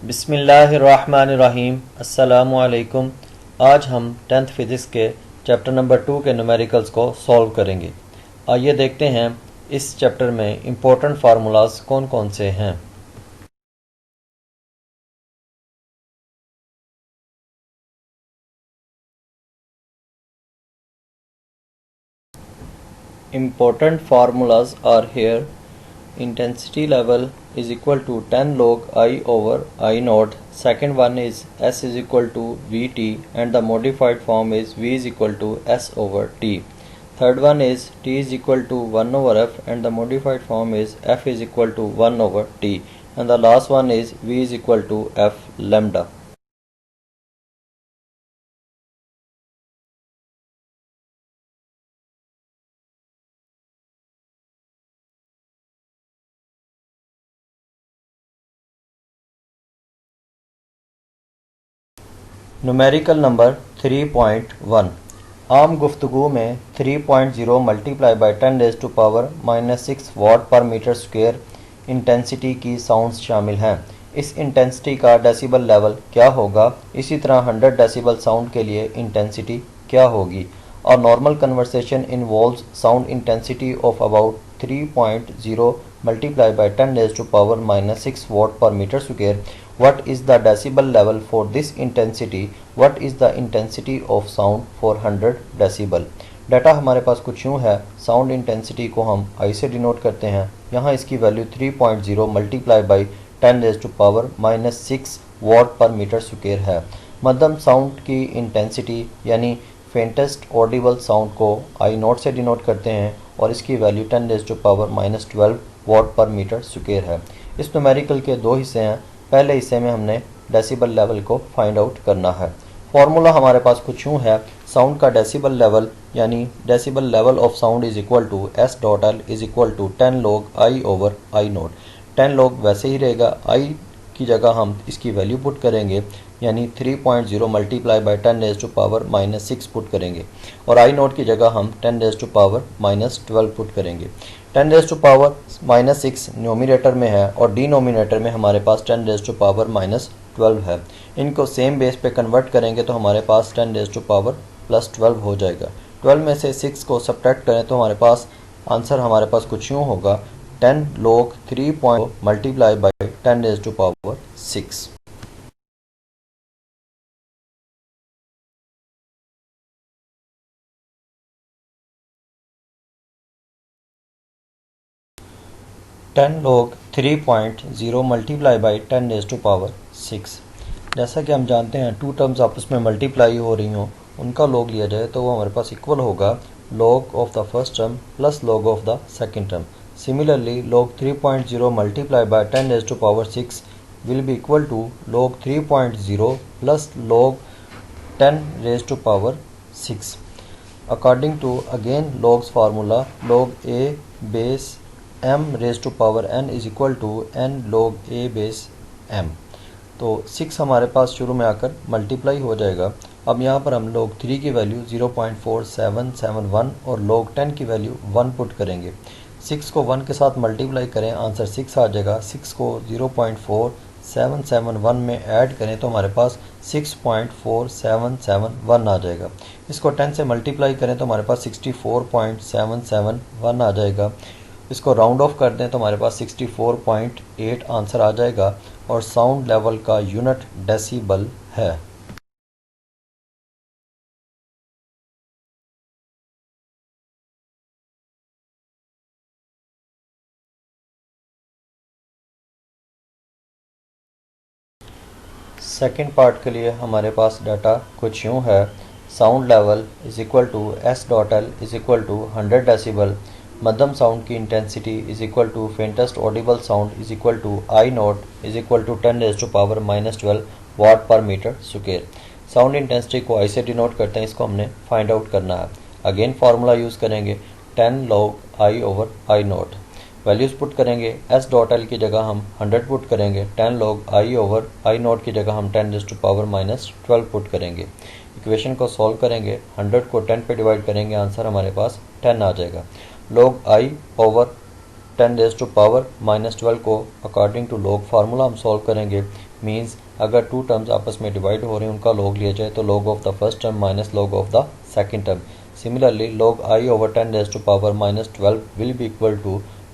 बिस्मिल्लाहिर्रहमानिर्रहीम। अस्सलामुअलैकुम। आज हम 10th फिज़िक्स के चैप्टर नंबर 2 के न्यूमेरिकल्स को सॉल्व करेंगे। आइए देखते हैं इस चैप्टर में इम्पोर्टेंट फार्मूलाज कौन कौन से हैं। Important formulas are here. Intensity level is equal to 10 log I over I naught. Second one is S is equal to Vt and the modified form is V is equal to S over T. Third one is T is equal to 1 over F and the modified form is F is equal to 1 over T. And the last one is V is equal to F lambda. Numerical number 3.1। आम गुफ्तगू में 3.0 multiply by 10 raise to power -6 watt per metre square intensity की sounds शामिल हैं। इस intensity का decibel level क्या होगा? इसी तरह 100 डेसिबल साउंड के लिए इंटेंसिटी क्या होगी? और normal conversation involves sound intensity of about 3.0 multiplied by 10 raised to power -6 watt per meter square. What is the decibel level for this intensity? What is the intensity of sound for 100 decibel? Data हमारे पास कुछ यूँ है। Sound intensity को हम आई से denote करते हैं। यहाँ इसकी value 3.0 multiply by 10 raise to power -6 watt per metre square है। मध्यम साउंड की इंटेंसिटी यानी फेंटेस्ट ऑडिबल साउंड को आई नॉट से डिनोट करते हैं और इसकी value 10 raise to power -12 watt per metre square है। इस न्यूमेरिकल के दो हिस्से हैं। पहले हिस्से में हमने डेसिबल लेवल को फाइंड आउट करना है। फॉर्मूला हमारे पास कुछ यूँ है। साउंड का डेसिबल लेवल यानी decibel level of sound is equal to S dot L is equal to 10 log I over I naught. 10 log वैसे ही रहेगा, आई की जगह हम इसकी वैल्यू पुट करेंगे यानी 3.0 multiply by 10 raise to power -6 put करेंगे और आई नोट की जगह हम 10 रेज़ टू पावर -12 पुट करेंगे। 10 रेज़ टू पावर -6 न्यूमरेटर में है और डिनोमिनेटर में हमारे पास 10 रेज़ टू पावर -12 है। इनको सेम बेस पे कन्वर्ट करेंगे तो हमारे पास 10 रेज़ टू पावर +12 हो जाएगा। 12 में से 6 को सब्ट्रैक्ट करें तो हमारे पास आंसर हमारे पास कुछ यूँ होगा 10 log 3 multiply by 10 raise to power 6। Ten log 3.0 multiply by 10 raise to power 6। जैसा कि हम जानते हैं टू टर्म्स आपस में मल्टीप्लाई हो रही हों, उनका लॉग लिया जाए तो वो हमारे पास इक्वल होगा log of the first term plus log of the second term. Similarly log 3.0 multiply by 10 raise to power 6 will be equal to log 3.0 plus log 10 raised to power 6. According to again log's formula, log a base m raised to power n is equal to n log a base m। तो 6 हमारे पास शुरू में आकर multiply हो जाएगा। अब यहाँ पर हम log 3 की वैल्यू 0.4771 और log 10 की वैल्यू 1 पुट करेंगे। 6 को 1 के साथ मल्टीप्लाई करें, आंसर 6 आ जाएगा। 6 को 0.4771 में ऐड करें तो हमारे पास 6.4771 आ जाएगा। इसको 10 से मल्टीप्लाई करें तो हमारे पास 64.771 आ जाएगा। इसको राउंड ऑफ कर दें तो हमारे पास 64.8 आंसर आ जाएगा और साउंड लेवल का यूनिट डेसिबल है। सेकेंड पार्ट के लिए हमारे पास डाटा कुछ यूँ है। Sound level is equal to S dot L is equal to 100 decibel. मध्यम साउंड की intensity is equal to faintest audible sound is equal to I naught is equal to 10 raise to power -12 watt per metre square. Sound intensity को आई से denote करते हैं, इसको हमने find out करना है। अगेन फार्मूला यूज़ करेंगे 10 log I over I note. Values put करेंगे, एस डॉट एल की जगह हम 100 पुट करेंगे। 10 log I over I note की जगह हम 10 रेज़ टू पावर -12 पुट करेंगे। इक्वेशन को सॉल्व करेंगे, 100 को 10 पे डिवाइड करेंगे, आंसर हमारे पास 10 आ जाएगा। log आई ओवर 10⁻⁻12 को अकॉर्डिंग टू log फार्मूला हम सॉल्व करेंगे। मीन्स अगर टू टर्म्स आपस में डिवाइड हो रही हैं उनका log लिया जाए तो log of the first term minus log of the second term. Similarly log I over 10⁻⁻12 will be equal to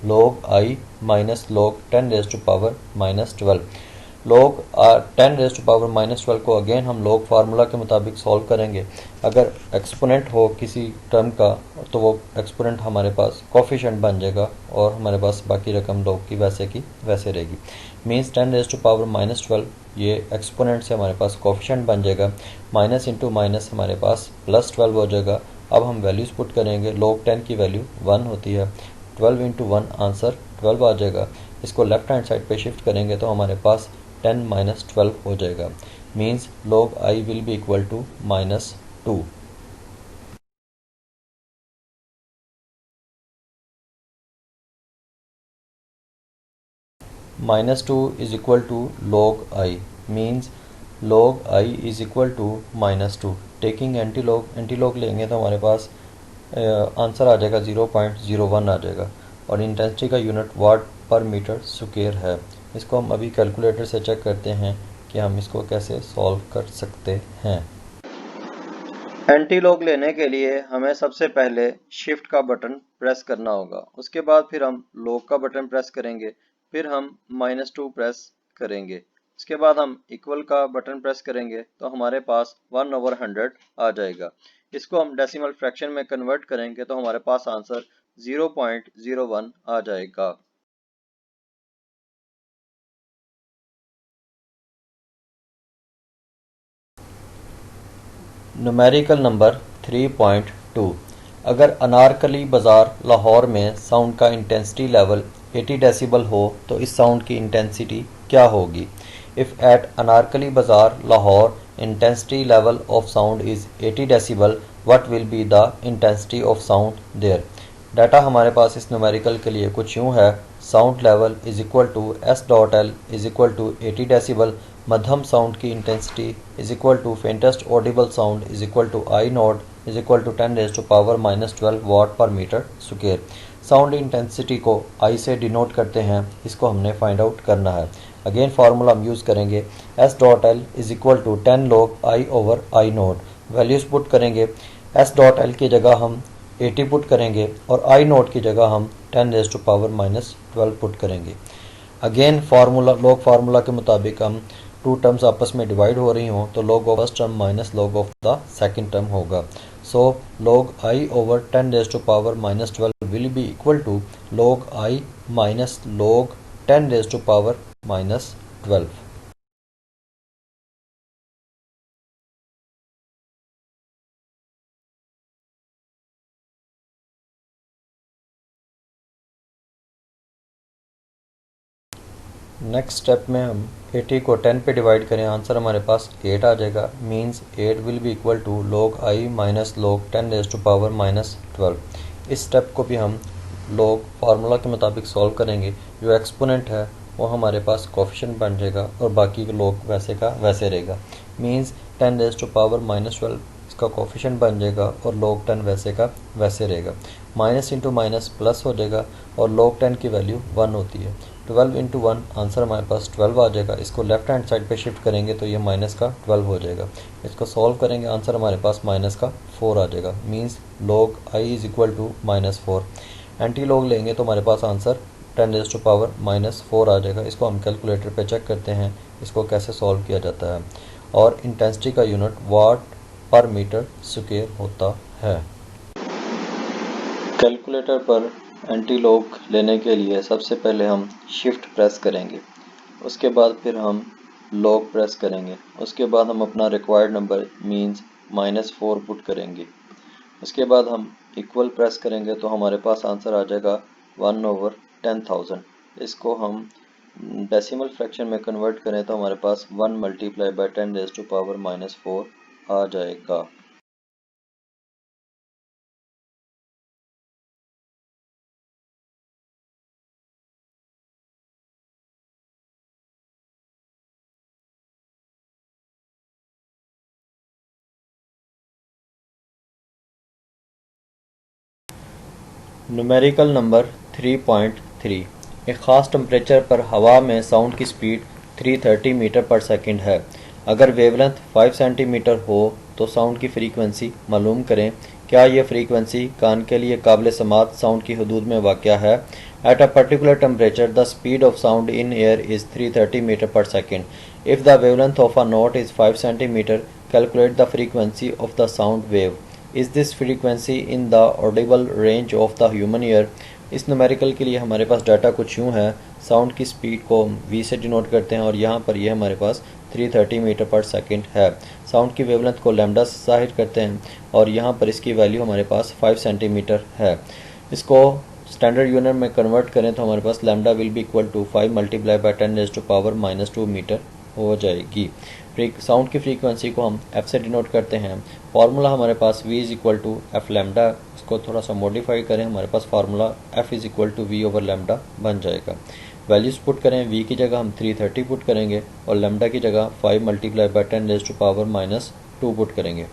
log I minus log 10⁻⁻12। log 10⁻⁻12 को अगेन हम log फार्मूला के मुताबिक सॉल्व करेंगे। अगर एक्सपोनेंट हो किसी टर्म का तो वो एक्सपोनेंट हमारे पास कोफिशिएंट बन जाएगा और हमारे पास बाकी रकम log की वैसे रहेगी। मीन्स 10⁻⁻12 ये एक्सपोनेंट से हमारे पास कोफिशिएंट बन जाएगा। माइनस इंटू माइनस हमारे पास +12 हो जाएगा। अब हम वैल्यूज पुट करेंगे। log 10 की वैल्यू 1 होती है। 12 इंटू 1 आंसर 12 आ जाएगा। इसको लेफ्ट हैंड साइड पे शिफ्ट करेंगे तो हमारे पास 10 माइनस 12 हो जाएगा। Means log I will be equal to -2। -2 is equal to log I means log I is equal to -2। Taking anti log लेंगे तो हमारे पास आंसर आ जाएगा 0.01 आ जाएगा और इंटेंसिटी का unit watt per metre square है। इसको हम अभी कैलकुलेटर से चेक करते हैं कि हम इसको कैसे सॉल्व कर सकते हैं। एंटी लॉग लेने के लिए हमें सबसे पहले शिफ्ट का बटन प्रेस करना होगा। उसके बाद फिर हम लॉग का बटन प्रेस करेंगे। फिर हम -2 प्रेस करेंगे। उसके बाद हम इक्वल का बटन प्रेस करेंगे तो हमारे पास 1/100 आ जाएगा। इसको हम डेसिमल फ्रैक्शन में कन्वर्ट करेंगे तो हमारे पास आंसर 0.01 आ जाएगा। Numerical number 3.2। अगर अनारकली बाज़ार लाहौर में साउंड का इंटेंसिटी लेवल 80 डेसिबल हो तो इस साउंड की इंटेंसिटी क्या होगी? If at Anarkali Bazaar Lahore intensity level of sound is 80 decibel, what will be the intensity of sound there? Data हमारे पास इस न्यूमेरिकल के लिए कुछ यूँ है। Sound level is equal to S.L is equal to 80 decibel. मध्यम साउंड की intensity is equal to faintest audible sound is equal to I naught is equal to 10⁻⁻12 watt per metre square. Sound intensity को I से denote करते हैं, इसको हमने find out करना है। अगेन फार्मूला हम यूज़ करेंगे। S.L is equal to 10 log I over I naught. Values put करेंगे। S.L की जगह हम 80 पुट करेंगे और I नोट की जगह हम 10⁻⁻12 पुट करेंगे। अगेन log फार्मूला के मुताबिक हम टू टर्म्स आपस में डिवाइड हो रही हों तो log of first term minus log of the second term होगा। So log I over 10⁻⁻12 will be equal to log I minus log 10⁻⁻12। Next step में हम 80 को 10 पे डिवाइड करें, आंसर हमारे पास 8 आ जाएगा। Means 8 will be equal to log I minus log 10⁻⁻12। इस स्टेप को भी हम log फार्मूला के मुताबिक सॉल्व करेंगे। जो एक्सपोनेंट है वो हमारे पास कोफिशिएंट बन जाएगा और बाकी log वैसे का वैसे रहेगा। मींस 10⁻⁻12 इसका कोफिशिएंट बन जाएगा और log 10 वैसे का वैसे रहेगा। माइनस इंटू माइनस प्लस हो जाएगा और log 10 की वैल्यू 1 होती है। 12 इंटू 1 आंसर हमारे पास 12 आ जाएगा। इसको लेफ्ट हैंड साइड पे शिफ्ट करेंगे तो ये माइनस का 12 हो जाएगा। इसको सॉल्व करेंगे, आंसर हमारे पास माइनस का 4 आ जाएगा। Means log I is equal to -4। Antilog लेंगे तो हमारे पास आंसर 10⁻⁻4 आ जाएगा। इसको हम कैलकुलेटर पे चेक करते हैं इसको कैसे सॉल्व किया जाता है और इंटेंसिटी का unit watt per metre square होता है। कैलकुलेटर पर एंटी लॉग लेने के लिए सबसे पहले हम शिफ्ट प्रेस करेंगे। उसके बाद फिर हम लॉग प्रेस करेंगे। उसके बाद हम अपना रिक्वायर्ड नंबर मींस -4 पुट करेंगे। उसके बाद हम इक्वल प्रेस करेंगे तो हमारे पास आंसर आ जाएगा 1/10,000। इसको हम डेसिमल फ्रैक्शन में कन्वर्ट करें तो हमारे पास 1 मल्टीप्लाई बाय 10⁻⁻4 आ जाएगा। Numerical number 3.3। 3। एक ख़ास टेम्परेचर पर हवा में साउंड की स्पीड 330 मीटर पर सेकंड है। अगर वेवलेंथ 5 सेंटीमीटर हो तो साउंड की फ्रीक्वेंसी मालूम करें। क्या यह फ्रीक्वेंसी कान के लिए काबिल समात साउंड की हदूद में वाक़या है? At a particular temperature, the speed of sound in air is 330 meter per second. If the wavelength of a note is 5 centimeter, calculate the frequency of the sound wave. Is this frequency in the audible range of the human ear? इस numerical के लिए हमारे पास data कुछ यूँ है। Sound की speed को v से डिनोट करते हैं और यहाँ पर यह हमारे पास 330 मीटर पर सेकंड है। साउंड की वेवलेंथ को लैम्डा से ज़ाहिर करते हैं और यहाँ पर इसकी वैल्यू हमारे पास 5 सेंटीमीटर है। इसको स्टैंडर्ड यूनिट में कन्वर्ट करें तो हमारे पास lambda will be equal to 5 multiply by 10⁻⁻² metre हो जाएगी। साउंड की फ्रीक्वेंसी को हम f से डिनोट करते हैं। फार्मूला हमारे पास v is equal to F lambda. इसको थोड़ा सा मॉडिफाई करें, हमारे पास formula f is equal to v over lambda बन जाएगा। वैल्यूज़ पुट करें, v की जगह हम 330 पुट करेंगे और लैम्डा की जगह 5 मल्टीप्लाई बाय 10⁻⁻² पुट करेंगे।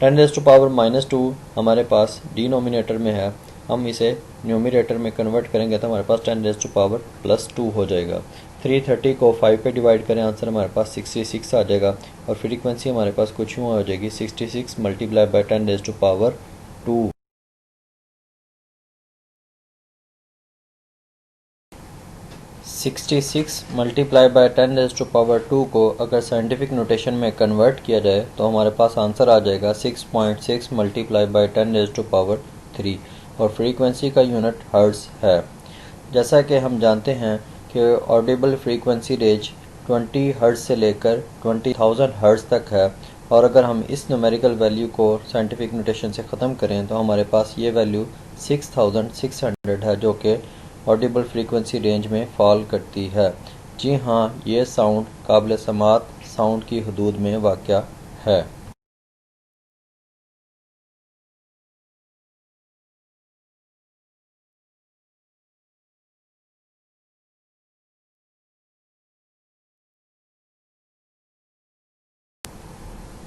10⁻⁻² हमारे पास डिनोमिनेटर में है, हम इसे न्यूमरेटर में कन्वर्ट करेंगे तो हमारे पास 10⁻² हो जाएगा। 330 को 5 पे डिवाइड करें, आंसर हमारे पास 66 आ जाएगा और फ्रीक्वेंसी हमारे पास कुछ यूँ हो जाएगी 66 मल्टीप्लाई बाय 10⁻²। 66 मल्टीप्लाई बाय 10⁻² को अगर साइंटिफिक नोटेशन में कन्वर्ट किया जाए तो हमारे पास आंसर आ जाएगा 6.6 मल्टीप्लाई बाय 10⁻³ और फ्रीक्वेंसी का यूनिट हर्ट्ज़ है। जैसा कि हम जानते हैं कि ऑडिबल फ्रीक्वेंसी रेंज 20 हर्ट्ज़ से लेकर 20,000 हर्ट्ज़ तक है और अगर हम इस न्यूमेरिकल वैल्यू को साइंटिफिक नोटेशन से ख़त्म करें तो हमारे पास ये वैल्यू 6600 है, जो कि ऑडिबल फ्रीक्वेंसी रेंज में फॉल करती है। जी हाँ, ये साउंड काबिल समात साउंड की हदूद में वाक़या है।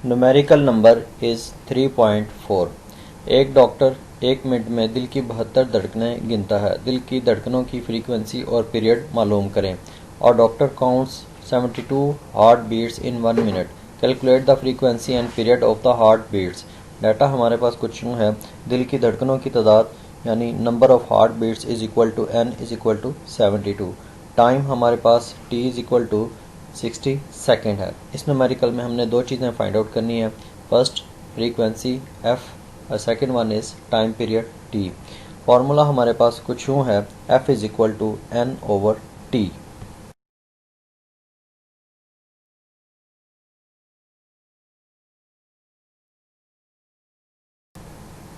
Numerical number is 3.4। एक डॉक्टर 1 मिनट में दिल की 72 धड़कनें गिनता है। दिल की धड़कनों की फ्रीक्वेंसी और पीरियड मालूम करें। और doctor counts 72 heart beats in 1 minute. Calculate the frequency and period of the heart beats. Data हमारे पास कुछ यूँ है। दिल की धड़कनों की तादाद यानी number of heart beats is equal to n is equal to 72। Time हमारे पास t is equal to 60 second है। इस न्यूमेरिकल में हमने दो चीज़ें फाइंड आउट करनी है। फर्स्ट फ्रीक्वेंसी f और second one is time period t। Formula हमारे पास कुछ यूँ है, f is equal to n over t।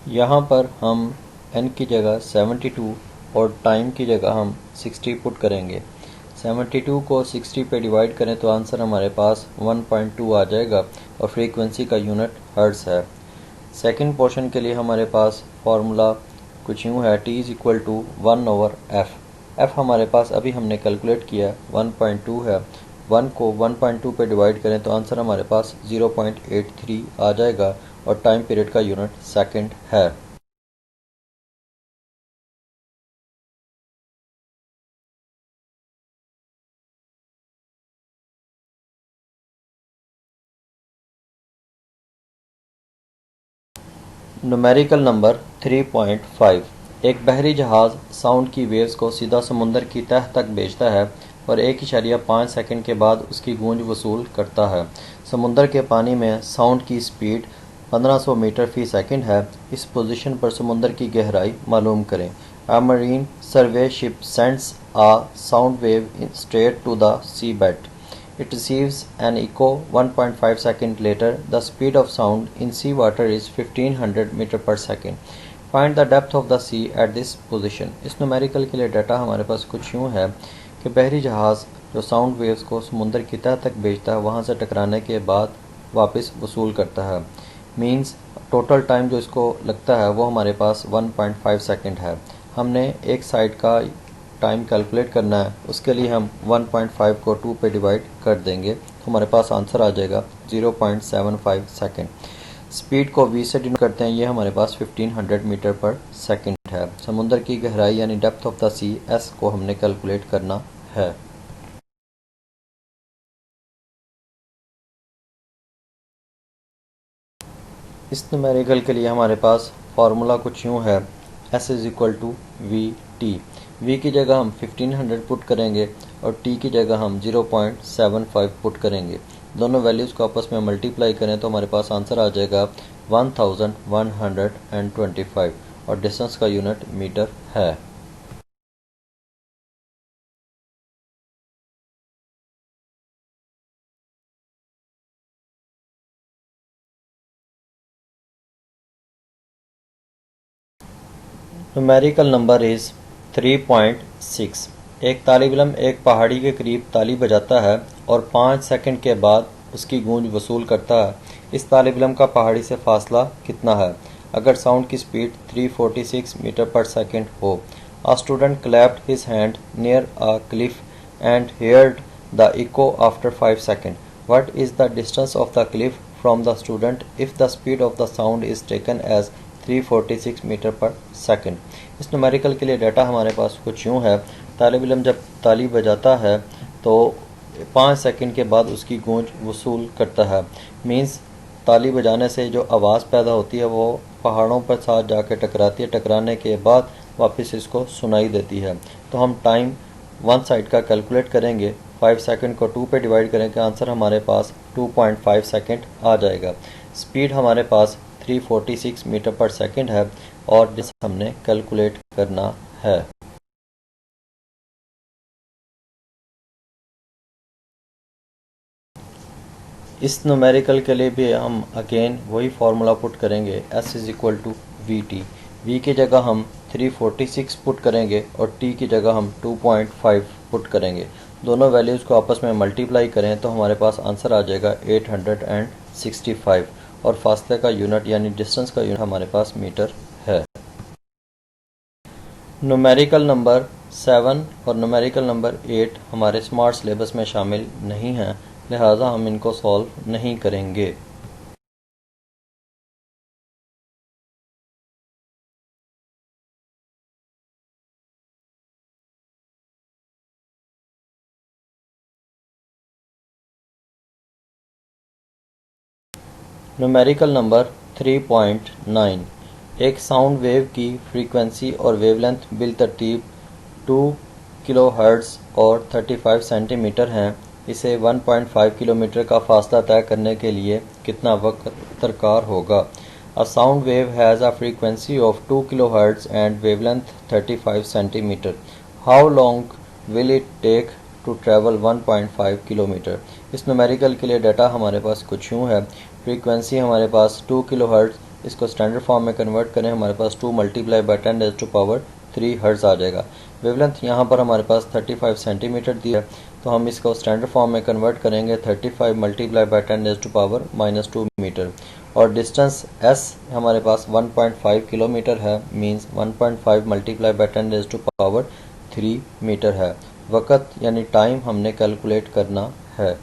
यहाँ पर हम n की जगह 72 और टाइम की जगह हम 60 पुट करेंगे। 72 को 60 पे डिवाइड करें तो आंसर हमारे पास 1.2 आ जाएगा और फ्रीक्वेंसी का यूनिट हर्ट्ज़ है। सेकंड पोर्शन के लिए हमारे पास फार्मूला कुछ यूँ है, t is equal to 1 over f। f हमारे पास अभी हमने कैलकुलेट किया 1.2 है। 1 को 1.2 पे डिवाइड करें तो आंसर हमारे पास 0.83 आ जाएगा और टाइम पीरियड का यूनिट सेकंड है। Numerical number 3.5। एक बहरी जहाज़ साउंड की वेव्स को सीधा समुंदर की तह तक भेजता है और 1.5 सेकंड के बाद उसकी गूंज वसूल करता है। समुंदर के पानी में साउंड की स्पीड 1500 मीटर फी सेकंड है। इस पोजीशन पर समुंदर की गहराई मालूम करें। A marine survey ship sends a sound wave straight to the seabed. It receives an echo 1.5 seconds later. The speed of sound in seawater is 1500 meter per second. Find the depth of the sea at this position. इस numerical के लिए data हमारे पास कुछ यूँ है कि बहरी जहाज़ जो साउंड वेव्स को समुंदर की तह तक भेजता है, वहाँ से टकराने के बाद वापस वसूल करता है। मीन्स टोटल टाइम जो इसको लगता है वो हमारे पास 1.5 सेकंड है। हमने एक साइड का टाइम कैलकुलेट करना है, उसके लिए हम 1.5 को 2 पे डिवाइड कर देंगे तो हमारे पास आंसर आ जाएगा 0.75 सेकंड। स्पीड को v से डिनोट करते हैं, ये हमारे पास 1500 मीटर पर सेकंड है। समुद्र की गहराई यानी depth of the sea s को हमने कैलकुलेट करना है। इस न्यूमेरिकल के लिए हमारे पास फार्मूला कुछ यूँ है, s is equal to V T. v की जगह हम 1500 पुट करेंगे और t की जगह हम 0.75 पुट करेंगे। दोनों वैल्यूज़ को आपस में मल्टीप्लाई करें तो हमारे पास आंसर आ जाएगा 1125 और डिस्टेंस का यूनिट मीटर है। Numerical number is 3.6। एक तालिब इल्म एक पहाड़ी के करीब ताली बजाता है और 5 सेकंड के बाद उसकी गूंज वसूल करता है। इस तालिब इल्म का पहाड़ी से फासला कितना है? अगर साउंड की स्पीड 346 मीटर पर सेकंड हो। A student clapped his hand near a cliff and heard the echo after 5 seconds. What is the distance of the cliff from the student if the speed of the sound is taken as 346 metre per second? इस numerical के लिए data हमारे पास कुछ यूँ है, तालिब इल्म जब ताली बजाता है तो 5 सेकंड के बाद उसकी गूंज वसूल करता है। मीन्स ताली बजाने से जो आवाज़ पैदा होती है वो पहाड़ों पर साथ जाके टकराती है, टकराने के बाद वापस इसको सुनाई देती है। तो हम टाइम वन साइड का कैलकुलेट करेंगे, 5 सेकंड को 2 पे डिवाइड करेंगे, आंसर हमारे पास 2.5 सेकंड आ जाएगा। स्पीड हमारे पास 346 मीटर पर सेकंड है और जिसे हमने कैलकुलेट करना है। इस न्यूमेरिकल के लिए भी हम अगेन वही फार्मूला पुट करेंगे, s is equal to V T. v की जगह हम 346 पुट करेंगे और t की जगह हम 2.5 पुट करेंगे। दोनों वैल्यूज़ को आपस में मल्टीप्लाई करें तो हमारे पास आंसर आ जाएगा 865 और फासले का यूनिट यानी डिस्टेंस का यूनिट हमारे पास मीटर है। न्यूमेरिकल नंबर 7 और न्यूमेरिकल नंबर 8 हमारे स्मार्ट सिलेबस में शामिल नहीं हैं, लिहाजा हम इनको सॉल्व नहीं करेंगे। Numerical number 3.9। एक साउंड वेव की फ्रीक्वेंसी और वेवलेंथ बिलतरतीब 2 किलोहर्ट्ज़ और 35 सेंटीमीटर हैं। इसे 1.5 किलोमीटर का फासला तय करने के लिए कितना वक्त दरकार होगा? A sound wave has a frequency of 2 kilohertz and wavelength 35 centimetre. How long will it take to travel 1.5 kilometre? इस न्यूमेरिकल के लिए डाटा हमारे पास कुछ यूँ है, फ्रीक्वेंसी हमारे पास 2 किलोहर्ट्ज़, इसको स्टैंडर्ड फॉर्म में कन्वर्ट करें हमारे पास 2 मल्टीप्लाई बाय 10⁻³ हर्ट्ज़ आ जाएगा। वेवलेंथ यहाँ पर हमारे पास 35 सेंटीमीटर दी है, तो हम इसको स्टैंडर्ड फॉर्म में कन्वर्ट करेंगे 35 मल्टीप्लाई बाय 10⁻² मीटर। और डिस्टेंस s हमारे पास 1.5 किलोमीटर है, मीन्स 1.5 मल्टीप्लाई बाय 10⁻³ मीटर है। वक़्त यानी टाइम हमने कैलकुलेट करना है।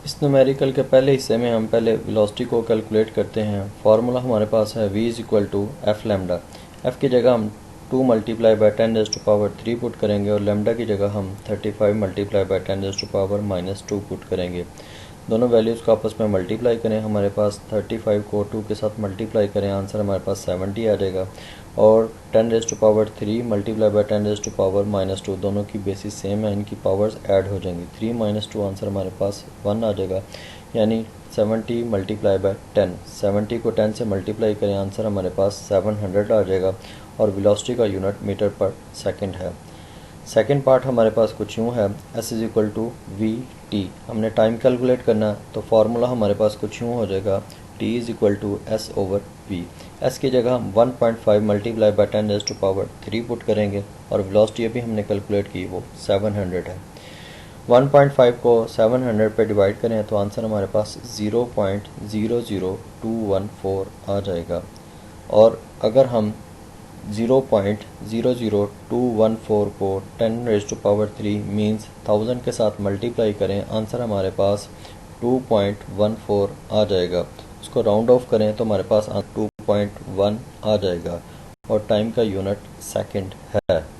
इस न्यूमेरिकल के पहले हिस्से में हम पहले वेलोसिटी को कैलकुलेट करते हैं। फार्मूला हमारे पास है v is equal to F lambda. F की जगह हम 2 मल्टीप्लाई बाय 10⁻³ पुट करेंगे और लैम्डा की जगह हम 35 मल्टीप्लाई बाय 10⁻⁻² पुट करेंगे। दोनों वैल्यूज़ को आपस में मल्टीप्लाई करें, हमारे पास 35 को 2 के साथ मल्टीप्लाई करें, आंसर हमारे पास 70 आ जाएगा। और 10⁻³ मल्टीप्लाई बाय 10⁻² दोनों की बेसिस सेम है, इनकी पावर्स ऐड हो जाएंगी। 3 - 2 आंसर हमारे पास 1 आ जाएगा, यानी 70 मल्टीप्लाई बाय 10। 70 को 10 से मल्टीप्लाई करें, आंसर हमारे पास 700 आ जाएगा और वेलोसिटी का यूनिट मीटर पर सेकंड है। सेकंड पार्ट हमारे पास कुछ यूँ है, s is equal to V T. हमने टाइम कैलकुलेट करना है तो फार्मूला हमारे पास कुछ यूँ हो जाएगा, t is equal to s over v। s की जगह हम 1.5 मल्टीप्लाई बाय 10⁻³ पुट करेंगे और वेलोसिटी अभी हमने कैलकुलेट की वो 700 है। 1.5 को 700 पे डिवाइड करें तो आंसर हमारे पास 0.00214 आ जाएगा। और अगर हम 0.00214 को 10⁻³ मीन्स 1000 के साथ मल्टीप्लाई करें, आंसर हमारे पास 2.14 आ जाएगा। उसको राउंड ऑफ करें तो हमारे पास 2.1 आ जाएगा और टाइम का यूनिट सेकंड है।